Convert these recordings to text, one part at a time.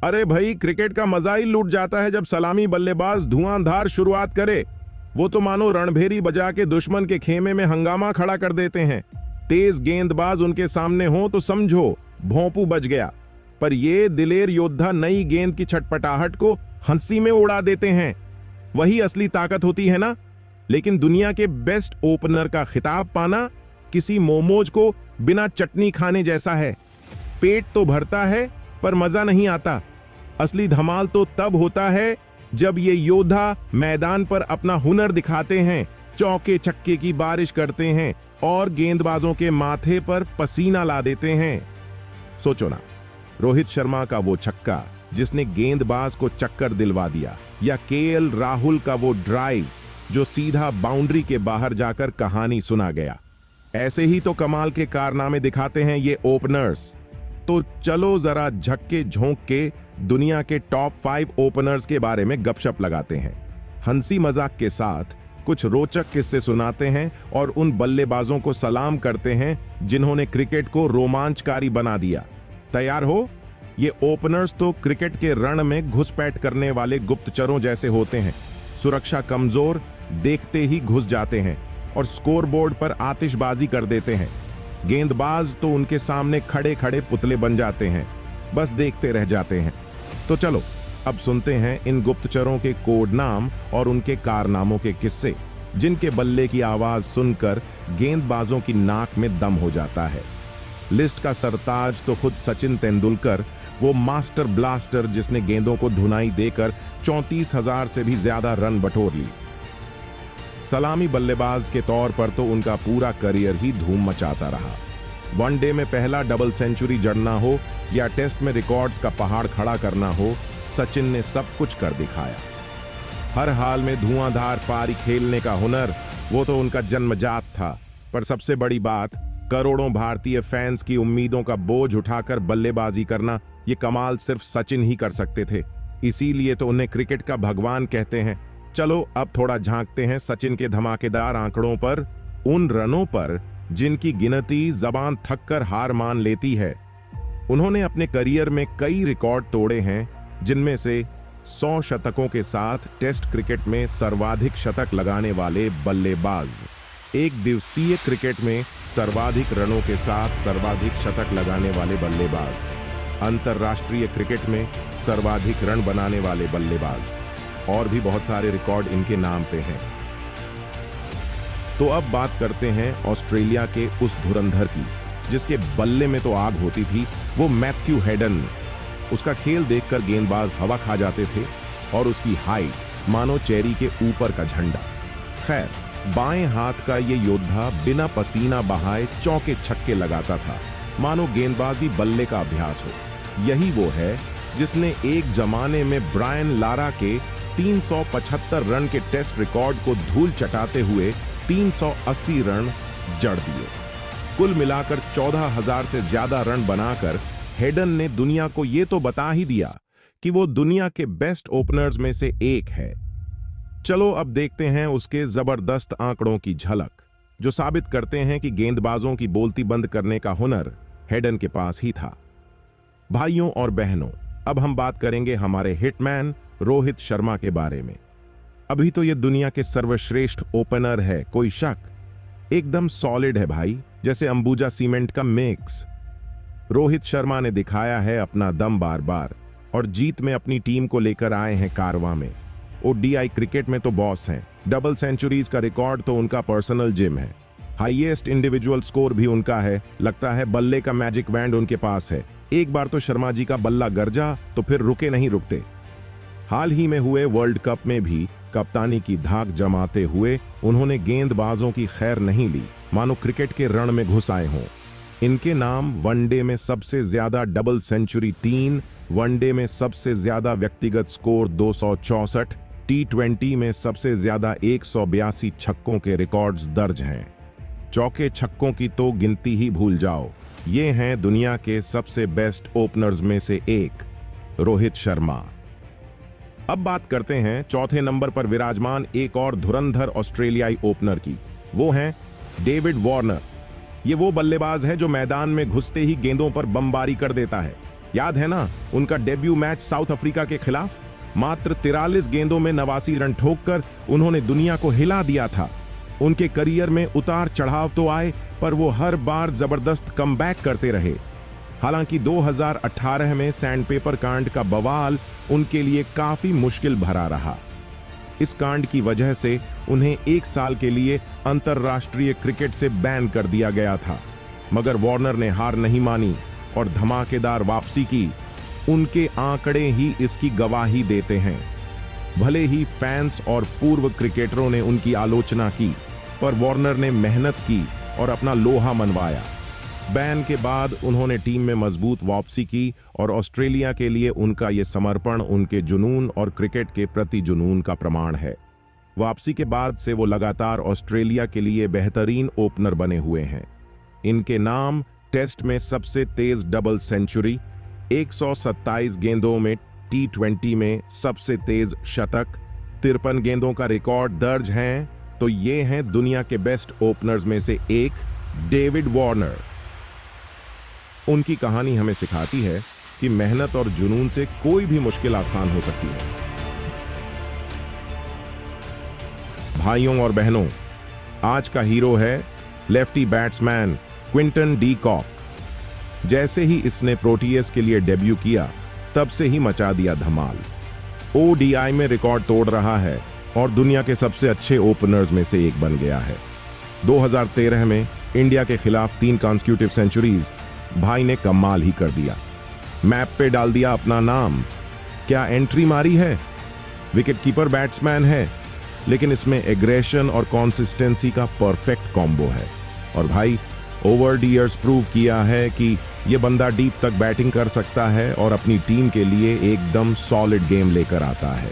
अरे भाई, क्रिकेट का मजा ही लूट जाता है जब सलामी बल्लेबाज धुआंधार शुरुआत करे। वो तो मानो रणभेरी बजा के दुश्मन के खेमे में हंगामा खड़ा कर देते हैं। तेज गेंदबाज उनके सामने हो तो समझो भोंपू बज गया, पर ये दिलेर योद्धा नई गेंद की छटपटाहट को हंसी में उड़ा देते हैं। वही असली ताकत होती है ना। लेकिन दुनिया के बेस्ट ओपनर का खिताब पाना किसी मोमोज को बिना चटनी खाने जैसा है। पेट तो भरता है पर मजा नहीं आता। असली धमाल तो तब होता है जब ये योद्धा मैदान पर अपना हुनर दिखाते हैं, चौके छक्के की बारिश करते हैं और गेंदबाजों के माथे पर पसीना ला देते हैं। सोचो ना, रोहित शर्मा का वो छक्का जिसने गेंदबाज को चक्कर दिलवा दिया, या केएल राहुल का वो ड्राइव जो सीधा बाउंड्री के बाहर जाकर कहानी सुना गया। ऐसे ही तो कमाल के कारनामे दिखाते हैं ये ओपनर्स। तो चलो जरा झक्के झोंक के दुनिया के टॉप 5 ओपनर्स के बारे में गपशप लगाते हैं। हंसी मजाक के साथ कुछ रोचक किस्से सुनाते हैं और उन बल्लेबाजों को सलाम करते हैं जिन्होंने क्रिकेट को रोमांचकारी बना दिया। तैयार हो? ये ओपनर्स तो क्रिकेट के रण में घुसपैठ करने वाले गुप्तचरों जैसे होते हैं। सुरक्षा कमजोर देखते ही घुस जाते हैं और स्कोरबोर्ड पर आतिशबाजी कर देते हैं। गेंदबाज तो उनके सामने खड़े खड़े पुतले बन जाते हैं, बस देखते रह जाते हैं। तो चलो अब सुनते हैं इन गुप्तचरों के कोड नाम और उनके कारनामों के किस्से, जिनके बल्ले की आवाज सुनकर गेंदबाजों की नाक में दम हो जाता है। लिस्ट का सरताज तो खुद सचिन तेंदुलकर, वो मास्टर ब्लास्टर जिसने गेंदों को धुनाई देकर 34,000 से भी ज्यादा रन बटोर ली। सलामी बल्लेबाज के तौर पर तो उनका पूरा करियर ही धूम मचाता रहा। वनडे में पहला डबल सेंचुरी जड़ना हो या टेस्ट में रिकॉर्ड्स का पहाड़ खड़ा करना हो, सचिन ने सब कुछ कर दिखाया। हर हाल में धुआंधार पारी खेलने का हुनर वो तो उनका जन्मजात था। पर सबसे बड़ी बात, करोड़ों भारतीय फैंस की उम्मीदों का बोझ उठाकर बल्लेबाजी करना, ये कमाल सिर्फ सचिन ही कर सकते थे। इसीलिए तो उन्हें क्रिकेट का भगवान कहते हैं। चलो अब थोड़ा झांकते हैं सचिन के धमाकेदार आंकड़ों पर, उन रनों पर जिनकी गिनती जबान थक कर हार मान लेती है। उन्होंने अपने करियर में कई रिकॉर्ड तोड़े हैं, जिनमें से 100 शतकों के साथ टेस्ट क्रिकेट में सर्वाधिक शतक लगाने वाले बल्लेबाज, एक दिवसीय क्रिकेट में सर्वाधिक रनों के साथ सर्वाधिक शतक लगाने वाले बल्लेबाज, अंतर्राष्ट्रीय क्रिकेट में सर्वाधिक रन बनाने वाले बल्लेबाज, और भी बहुत सारे रिकॉर्ड इनके नाम पे हैं। तो अब बात करते हैं ऑस्ट्रेलिया के उस धुरंधर की, जिसके बल्ले में तो आग होती थी, वो मैथ्यू हेडन। उसका खेल देखकर गेंदबाज हवा खा जाते थे और उसकी हाइट मानो चेरी के ऊपर का झंडा। खैर, बाएं हाथ का ये योद्धा बिना पसीना बहाए चौके छक्के लगाता था, मानो गेंदबाजी बल्ले का अभ्यास हो। यही वो है जिसने एक जमाने में ब्रायन लारा के 375 रन के टेस्ट रिकॉर्ड को धूल चटाते हुए 380 रन जड़ दिए। कुल मिलाकर 14,000 से ज्यादा रन बनाकर हेडन ने दुनिया को यह तो बता ही दिया कि वो दुनिया के बेस्ट ओपनर्स में से एक है। चलो अब देखते हैं उसके जबरदस्त आंकड़ों की झलक, जो साबित करते हैं कि गेंदबाजों की बोलती बंद करने का हुनर हेडन के पास ही था। भाइयों और बहनों, अब हम बात करेंगे हमारे हिटमैन रोहित शर्मा के बारे में। अभी तो ये दुनिया के सर्वश्रेष्ठ ओपनर है, कोई शक। एकदम सॉलिड है भाई, जैसे अंबुजा सीमेंट का मिक्स। रोहित शर्मा ने दिखाया है अपना दम बार बार, और जीत में अपनी टीम को लेकर आए हैं कारवां में। ओडीआई क्रिकेट में तो बॉस हैं। डबल सेंचुरीज का रिकॉर्ड तो उनका पर्सनल जिम है। हाईएस्ट इंडिविजुअल स्कोर भी उनका है। लगता है बल्ले का मैजिक बैंड उनके पास है। एक बार तो शर्मा जी का बल्ला गरजा तो फिर रुके नहीं रुकते। हाल ही में हुए वर्ल्ड कप में भी कप्तानी की धाक जमाते हुए उन्होंने गेंदबाजों की खैर नहीं ली, मानो क्रिकेट के रण में घुस आए हों। इनके नाम वनडे में सबसे ज्यादा डबल सेंचुरी 3, वनडे में सबसे ज्यादा व्यक्तिगत स्कोर 264, T20 में सबसे ज्यादा 182 छक्कों के रिकॉर्ड्स दर्ज हैं। चौके छक्कों की तो गिनती ही भूल जाओ। ये हैं दुनिया के सबसे बेस्ट ओपनर्स में से एक, रोहित शर्मा। अब बात करते हैं चौथे नंबर पर विराजमान एक और धुरंधर ऑस्ट्रेलियाई ओपनर की। वो हैं डेविड वार्नर। ये वो बल्लेबाज है जो मैदान में घुसते ही गेंदों पर बमबारी कर देता है। याद है ना उनका डेब्यू मैच साउथ अफ्रीका के खिलाफ? मात्र 43 गेंदों में 89 रन ठोककर उन्होंने दुनिया को हिला दिया था। उनके करियर में उतार चढ़ाव तो आए, पर वो हर बार जबरदस्त कमबैक करते रहे। हालांकि 2018 में सैंडपेपर कांड का बवाल उनके लिए काफी मुश्किल भरा रहा। इस कांड की वजह से उन्हें 1 साल के लिए अंतर्राष्ट्रीय क्रिकेट से बैन कर दिया गया था, मगर वार्नर ने हार नहीं मानी और धमाकेदार वापसी की। उनके आंकड़े ही इसकी गवाही देते हैं। भले ही फैंस और पूर्व क्रिकेटरों ने उनकी आलोचना की, पर वार्नर ने मेहनत की और अपना लोहा मनवाया। बैन के बाद उन्होंने टीम में मजबूत वापसी की और ऑस्ट्रेलिया के लिए उनका यह समर्पण उनके जुनून और क्रिकेट के प्रति जुनून का प्रमाण है। वापसी के बाद से वो लगातार ऑस्ट्रेलिया के लिए बेहतरीन ओपनर बने हुए हैं। इनके नाम टेस्ट में सबसे तेज डबल सेंचुरी, 127 गेंदों में T20 में सबसे तेज शतक, 53 गेंदों का रिकॉर्ड दर्ज हैं। तो ये हैं दुनिया के बेस्ट ओपनर्स में से एक, डेविड वार्नर। उनकी कहानी हमें सिखाती है कि मेहनत और जुनून से कोई भी मुश्किल आसान हो सकती है। भाइयों और बहनों, आज का हीरो है lefty batsman Quinton de Kock. जैसे ही इसने प्रोटीएस के लिए डेब्यू किया, तब से ही मचा दिया धमाल। ओडीआई में रिकॉर्ड तोड़ रहा है और दुनिया के सबसे अच्छे ओपनर्स में से एक बन गया है। 2013 में इंडिया के खिलाफ 3 कॉन्सेक्यूटिव सेंचुरीज भाई ने कमाल ही कर दिया। मैप पे डाल दिया अपना नाम। क्या एंट्री मारी है? विकेटकीपर बैट्समैन है, लेकिन इसमें एग्रेशन और कंसिस्टेंसी का परफेक्ट कॉम्बो है। और भाई, ओवर द इयर्स प्रूव किया है कि यह बंदा डीप तक बैटिंग कर सकता है और अपनी टीम के लिए एकदम सॉलिड गेम लेकर आता है।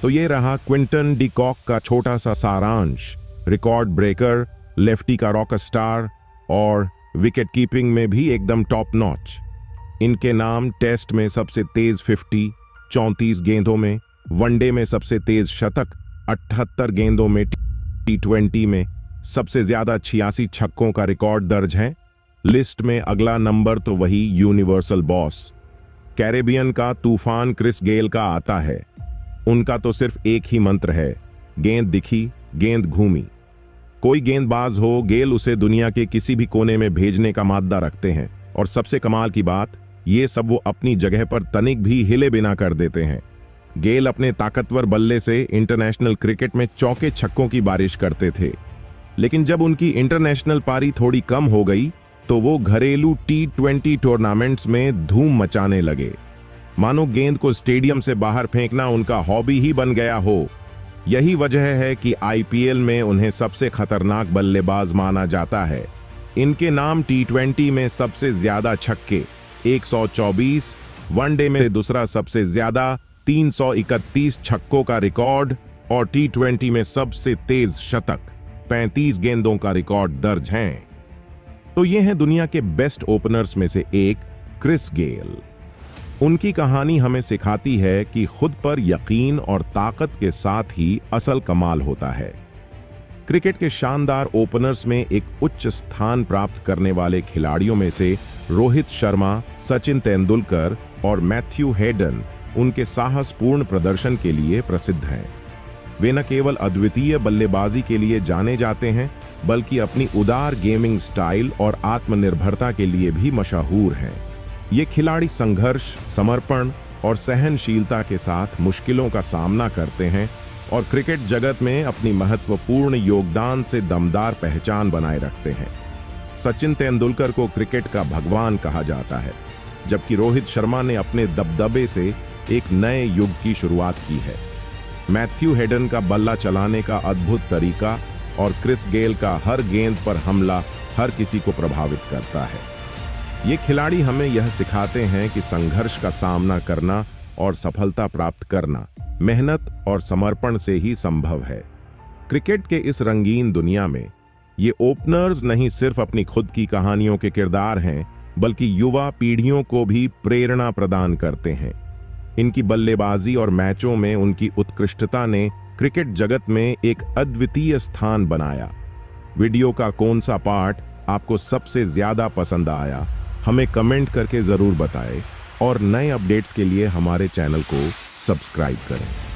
तो ये रहा क्विंटन डी कॉक का छोटा सा सारांश। रिकॉर्ड ब्रेकर, लेफ्टी का रॉक स्टार और विकेट कीपिंग में भी एकदम टॉप नॉच। इनके नाम टेस्ट में सबसे तेज 50 34 गेंदों में, वनडे में सबसे तेज शतक 78 गेंदों में, T20 में सबसे ज्यादा 86 छक्कों का रिकॉर्ड दर्ज है। लिस्ट में अगला नंबर तो वही यूनिवर्सल बॉस कैरेबियन का तूफान क्रिस गेल का आता है। उनका तो सिर्फ एक ही मंत्र है, गेंद दिखी गेंद घूमी। कोई गेंदबाज हो, गेल उसे दुनिया के किसी भी कोने में भेजने का माद्दा रखते हैं। और सबसे कमाल की बात, ये सब वो अपनी जगह पर तनिक भी हिले बिना कर देते हैं। गेल अपने ताकतवर बल्ले से इंटरनेशनल क्रिकेट में चौके छक्कों की बारिश करते थे, लेकिन जब उनकी इंटरनेशनल पारी थोड़ी कम हो गई तो वो घरेलू T20 टूर्नामेंट्स में धूम मचाने लगे। मानो गेंद को स्टेडियम से बाहर फेंकना उनका हॉबी ही बन गया हो। यही वजह है कि IPL में उन्हें सबसे खतरनाक बल्लेबाज माना जाता है। इनके नाम T20 में सबसे ज्यादा छक्के 124, वनडे में दूसरा सबसे ज्यादा 331 छक्कों का रिकॉर्ड और T20 में सबसे तेज शतक 35 गेंदों का रिकॉर्ड दर्ज हैं। तो ये हैं दुनिया के बेस्ट ओपनर्स में से एक, क्रिस गेल। उनकी कहानी हमें सिखाती है कि खुद पर यकीन और ताकत के साथ ही असल कमाल होता है। क्रिकेट के शानदार ओपनर्स में एक उच्च स्थान प्राप्त करने वाले खिलाड़ियों में से रोहित शर्मा, सचिन तेंदुलकर और मैथ्यू हेडन उनके साहसपूर्ण प्रदर्शन के लिए प्रसिद्ध हैं। वे न केवल अद्वितीय बल्लेबाजी के लिए जाने जाते हैं, बल्कि अपनी उदार गेमिंग स्टाइल और आत्मनिर्भरता के लिए भी मशहूर हैं। ये खिलाड़ी संघर्ष, समर्पण और सहनशीलता के साथ मुश्किलों का सामना करते हैं और क्रिकेट जगत में अपनी महत्वपूर्ण योगदान से दमदार पहचान बनाए रखते हैं। सचिन तेंदुलकर को क्रिकेट का भगवान कहा जाता है, जबकि रोहित शर्मा ने अपने दबदबे से एक नए युग की शुरुआत की है। मैथ्यू हेडन का बल्ला चलाने का अद्भुत तरीका और क्रिस गेल का हर गेंद पर हमला हर किसी को प्रभावित करता है। ये खिलाड़ी हमें यह सिखाते हैं कि संघर्ष का सामना करना और सफलता प्राप्त करना मेहनत और समर्पण से ही संभव है। क्रिकेट के इस रंगीन दुनिया में ये ओपनर्स नहीं सिर्फ अपनी खुद की कहानियों के किरदार हैं, बल्कि युवा पीढ़ियों को भी प्रेरणा प्रदान करते हैं। इनकी बल्लेबाजी और मैचों में उनकी उत्कृष्टता ने क्रिकेट जगत में एक अद्वितीय स्थान बनाया। वीडियो का कौन सा पार्ट आपको सबसे ज्यादा पसंद आया, हमें कमेंट करके जरूर बताएं। और नए अपडेट्स के लिए हमारे चैनल को सब्सक्राइब करें।